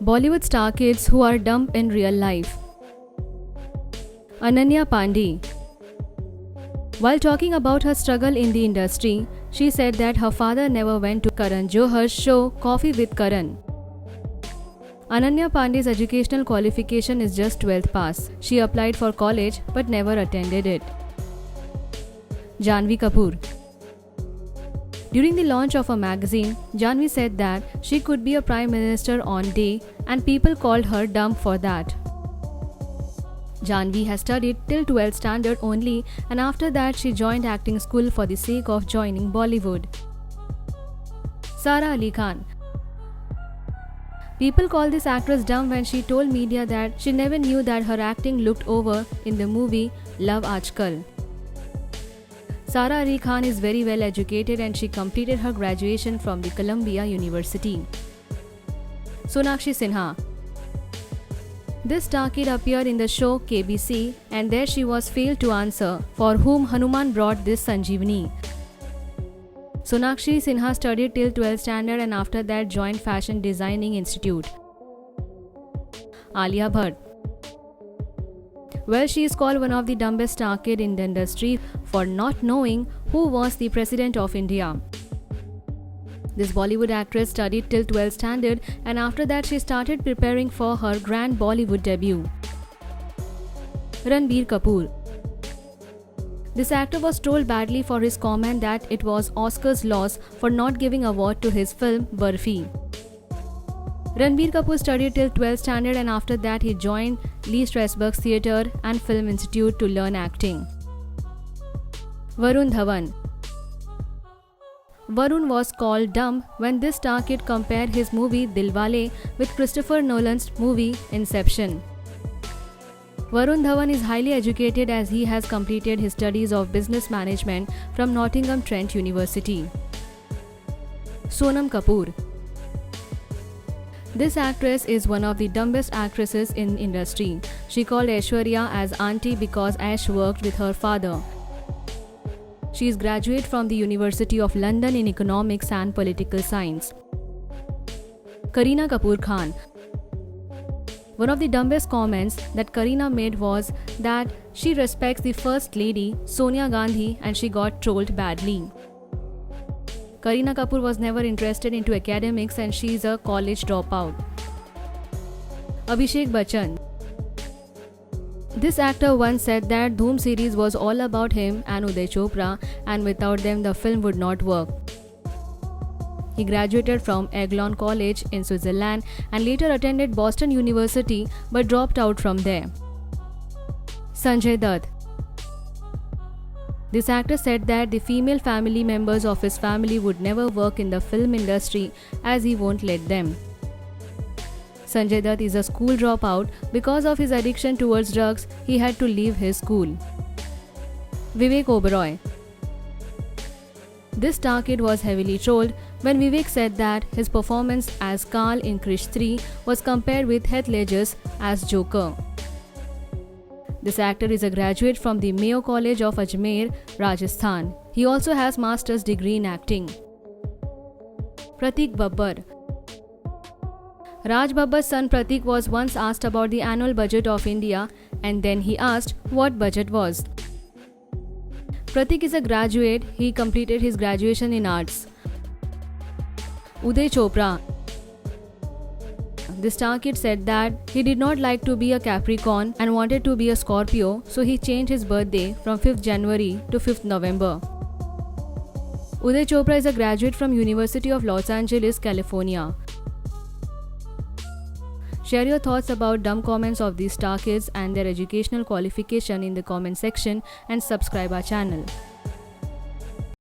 Bollywood star kids who are dumb in real life. Ananya Pandey. While talking about her struggle in the industry, she said that her father never went to Karan Johar's show Coffee with Karan. Ananya Pandey's educational qualification is just 12th pass. She applied for college but never attended it. Janhvi Kapoor. During the launch of a magazine, Janhvi said that she could be a prime minister on day and people called her dumb for that. Janhvi has studied till 12th standard only and after that she joined acting school for the sake of joining Bollywood. Sara Ali Khan. People call this actress dumb when she told media that she never knew that her acting looked over in the movie Love Aajkal. Sara Ali Khan is very well educated and she completed her graduation from the Columbia University. Sonakshi Sinha. This star kid appeared in the show KBC and there she was failed to answer for whom Hanuman brought this Sanjeevani. Sonakshi Sinha studied till 12th standard and after that joined Fashion Designing Institute. Alia Bhatt. Well, she is called one of the dumbest star kid in the industry for not knowing who was the President of India. This Bollywood actress studied till 12th standard and after that she started preparing for her grand Bollywood debut. Ranbir Kapoor. This actor was trolled badly for his comment that it was Oscar's loss for not giving award to his film Barfi. Ranbir Kapoor studied till 12th standard and after that he joined Lee Strasberg's Theatre and Film Institute to learn acting. Varun Dhawan. Varun was called dumb when this star kid compared his movie Dilwale with Christopher Nolan's movie Inception. Varun Dhawan is highly educated as he has completed his studies of business management from Nottingham Trent University. Sonam Kapoor. This actress is one of the dumbest actresses in industry. She called Aishwarya as auntie because Ash worked with her father. She is graduate from the University of London in Economics and Political Science. Kareena Kapoor Khan. One of the dumbest comments that Kareena made was that she respects the First Lady, Sonia Gandhi, and she got trolled badly. Kareena Kapoor was never interested into academics and she is a college dropout. Abhishek Bachchan. This actor once said that Dhoom series was all about him and Uday Chopra and without them the film would not work. He graduated from Eglon College in Switzerland and later attended Boston University but dropped out from there. Sanjay Dutt. This actor said that the female family members of his family would never work in the film industry as he won't let them. Sanjay Dutt is a school dropout. Because of his addiction towards drugs, he had to leave his school. Vivek Oberoi. This star kid was heavily trolled when Vivek said that his performance as Karl in Krish 3 was compared with Heath Ledger's as Joker. This actor is a graduate from the Mayo College of Ajmer, Rajasthan. He also has master's degree in acting. Pratik Babbar. Raj Babbar's son Pratik was once asked about the annual budget of India and then he asked what budget was. Pratik is a graduate. He completed his graduation in arts. Uday Chopra. The star kid said that he did not like to be a Capricorn and wanted to be a Scorpio, so he changed his birthday from 5th January to 5th November. Uday Chopra is a graduate from University of Los Angeles, California. Share your thoughts about dumb comments of these star kids and their educational qualification in the comment section and subscribe our channel.